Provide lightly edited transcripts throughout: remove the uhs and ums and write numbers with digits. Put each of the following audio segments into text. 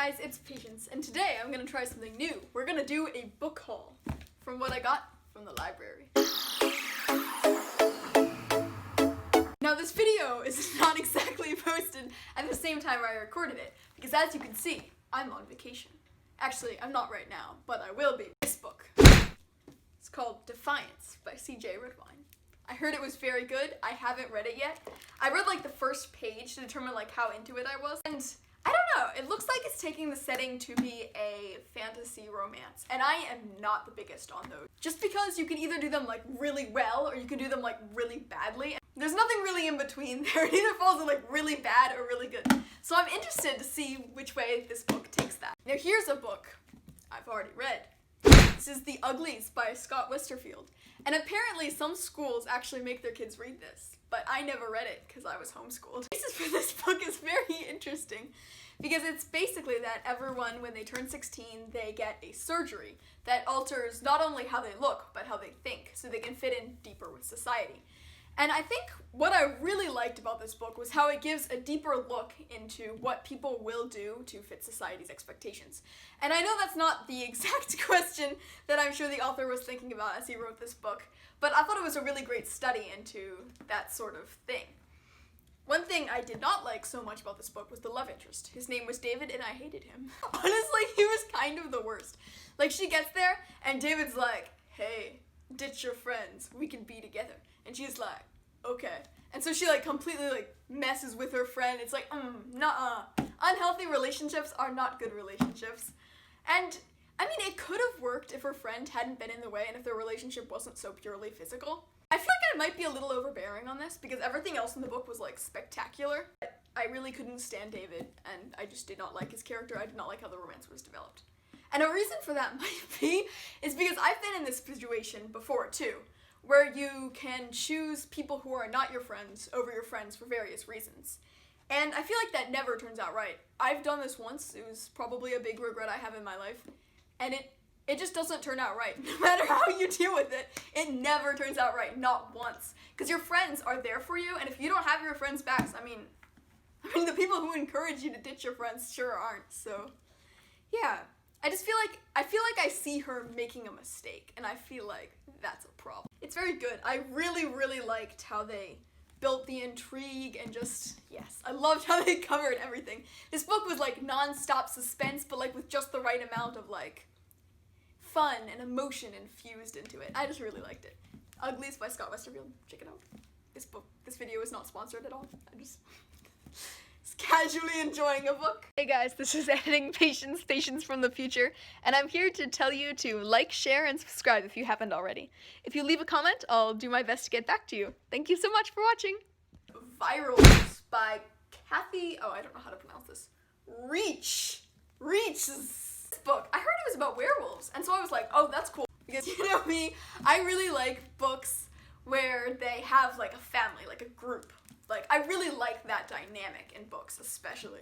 guys, it's Patience, and today I'm gonna try something new. We're gonna do a book haul from what I got from the library. Now this video is not exactly posted at the same time I recorded it, because as you can see, I'm on vacation. Actually, I'm not right now, but I will be. This book, it's called Defiance by C.J. Redwine. I heard it was very good. I haven't read it yet. I read like the first page to determine like how into it I was, and I don't know, it looks like it's taking the setting to be a fantasy romance, and I am not the biggest on those. Just because you can either do them like really well, or you can do them like really badly. There's nothing really in between there. It either falls in like really bad or really good. So I'm interested to see which way this book takes that. Now here's a book I've already read. This is The Uglies by Scott Westerfield. And apparently some schools actually make their kids read this, but I never read it because I was homeschooled. The basis for this book is very interesting because it's basically that everyone, when they turn 16, they get a surgery that alters not only how they look, but how they think, so they can fit in deeper with society. And I think what I really liked about this book was how it gives a deeper look into what people will do to fit society's expectations. And I know that's not the exact question that I'm sure the author was thinking about as he wrote this book, but I thought it was a really great study into that sort of thing. One thing I did not like so much about this book was the love interest. His name was David and I hated him. Honestly, he was kind of the worst. Like, she gets there and David's like, hey, ditch your friends, we can be together. And she's like, okay. And so she like completely like messes with her friend. It's like, nuh-uh. Unhealthy relationships are not good relationships. And I mean, it could have worked if her friend hadn't been in the way and if their relationship wasn't so purely physical. I feel like I might be a little overbearing on this because everything else in the book was like spectacular. I really couldn't stand David and I just did not like his character. I did not like how the romance was developed. And a reason for that might be is because I've been in this situation before too, where you can choose people who are not your friends over your friends for various reasons. And I feel like that never turns out right. I've done this once. It was probably a big regret I have in my life. And it just doesn't turn out right. No matter how you deal with it, it never turns out right, not once. Because your friends are there for you, and if you don't have your friends' backs, I mean, the people who encourage you to ditch your friends sure aren't, so yeah. I feel like I see her making a mistake, and I feel like that's a problem. It's very good. I really, really liked how they built the intrigue and just, yes, I loved how they covered everything. This book was like non-stop suspense, but like with just the right amount of like fun and emotion infused into it. I just really liked it. Uglies by Scott Westerfield. Check it out. This video is not sponsored at all. I'm just casually enjoying a book. Hey guys, this is Editing Patience from the future, and I'm here to tell you to like, share, and subscribe if you haven't already. If you leave a comment, I'll do my best to get back to you. Thank you so much for watching. Virals by Kathy, I don't know how to pronounce this. Reach. This book. I heard it was about werewolves, and so I was like, oh, that's cool. Because you know me, I really like books where they have like a family, like a group. Like, I really like that dynamic in books, especially.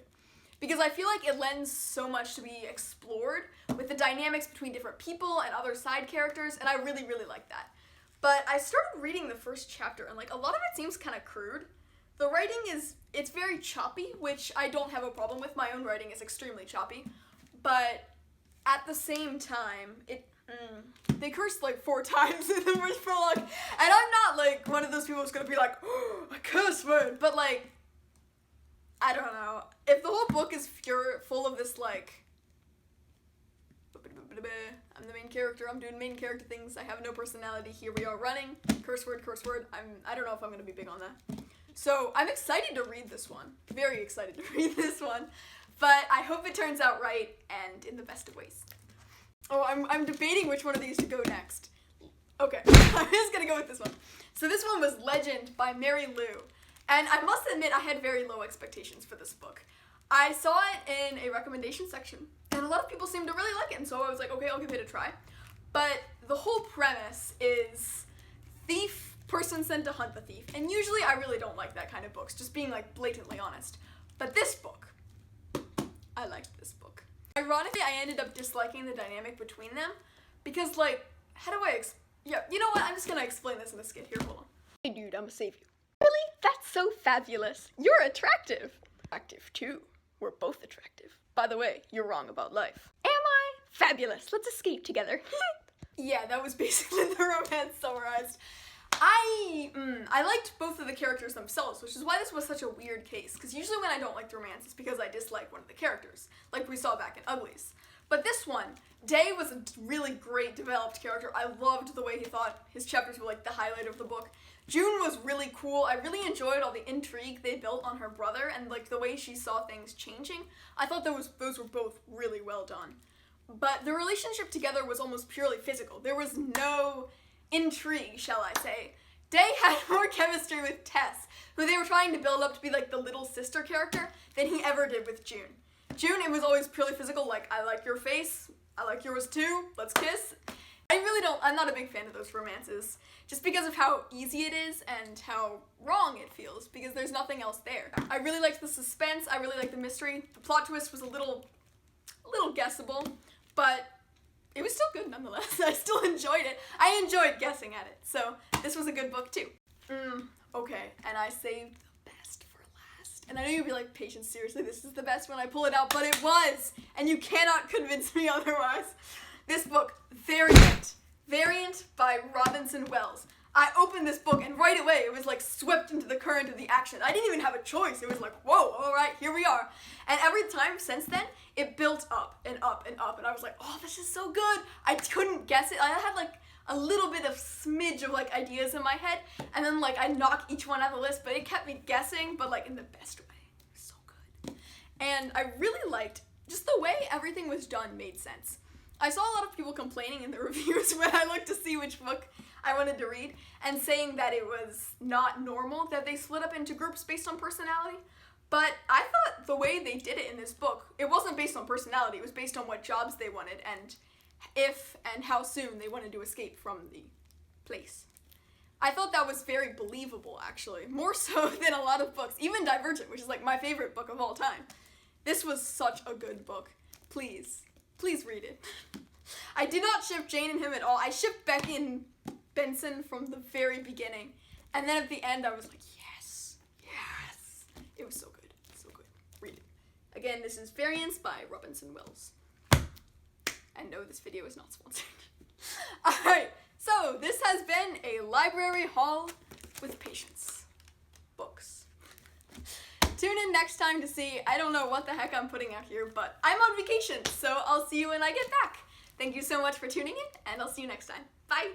Because I feel like it lends so much to be explored with the dynamics between different people and other side characters, and I really, really like that. But I started reading the first chapter, and like, a lot of it seems kind of crude. The writing it's very choppy, which I don't have a problem with. My own writing is extremely choppy. But at the same time, they cursed like 4 times in the first prologue, and I'm not like one of those people who's gonna be like, oh, a curse word, but like, I don't know, if the whole book is full of this like, I'm the main character, I'm doing main character things, I have no personality, here we are running, curse word, I don't know if I'm gonna be big on that. So I'm excited to read this one, very excited to read this one, but I hope it turns out right and in the best of ways. Oh, I'm debating which one of these to go next. Okay, I'm just gonna go with this one. So this one was Legend by Mary Lou. And I must admit I had very low expectations for this book. I saw it in a recommendation section, and a lot of people seemed to really like it, and so I was like, okay, I'll give it a try. But the whole premise is thief, person sent to hunt the thief. And usually I really don't like that kind of books, just being like blatantly honest. But this book, I liked this book. Ironically, I ended up disliking the dynamic between them because, like, how do I yeah, you know what? I'm just gonna explain this in the skit. Here, hold on. Hey, dude, I'm gonna save you. Really? That's so fabulous. You're attractive. Attractive, too. We're both attractive. By the way, you're wrong about life. Am I? Fabulous. Let's escape together. Yeah, that was basically the romance summarized. I liked both of the characters themselves, which is why this was such a weird case, because usually when I don't like the romance, it's because I dislike one of the characters, like we saw back in Uglies. But this one, Day was a really great developed character. I loved the way he thought. His chapters were like the highlight of the book. June was really cool. I really enjoyed all the intrigue they built on her brother and like the way she saw things changing. I thought those were both really well done. But the relationship together was almost purely physical. There was no intrigue, shall I say. Day had more chemistry with Tess, who they were trying to build up to be like the little sister character, than he ever did with June. June, it was always purely physical, like, I like your face, I like yours too, let's kiss. I'm not a big fan of those romances, just because of how easy it is and how wrong it feels, because there's nothing else there. I really liked the suspense, I really liked the mystery. The plot twist was a little guessable, but it was still good nonetheless. I still enjoyed it. I enjoyed guessing at it, so this was a good book too. Okay, and I saved the best for last. And I know you'd be like, Patience, seriously, this is the best when I pull it out, but it was, and you cannot convince me otherwise. This book, Variant by Robinson Wells. I opened this book and right away it was like swept into the current of the action. I didn't even have a choice. It was like, whoa, all right, here we are. And every time since then, it built up and up and up. And I was like, oh, this is so good. I couldn't guess it. I had like a little bit of smidge of like ideas in my head. And then like I knock each one out of the list, but it kept me guessing, but like in the best way. It was so good. And I really liked just the way everything was done made sense. I saw a lot of people complaining in the reviews when I looked to see which book I wanted to read and saying that it was not normal that they split up into groups based on personality. But I thought the way they did it in this book, it wasn't based on personality, it was based on what jobs they wanted and if and how soon they wanted to escape from the place. I thought that was very believable, actually, more so than a lot of books, even Divergent, which is like my favorite book of all time. This was such a good book. Please read it. I did not ship Jane and him at all. I shipped Becky and Benson from the very beginning. And then at the end, I was like, yes. It was so good, so good. Read it. Again, this is Variants by Robinson Wells. And no, this video is not sponsored. Alright, so this has been a library haul with Patience. Books. Tune in next time to see, I don't know what the heck I'm putting out here, but I'm on vacation, so I'll see you when I get back. Thank you so much for tuning in, and I'll see you next time. Bye!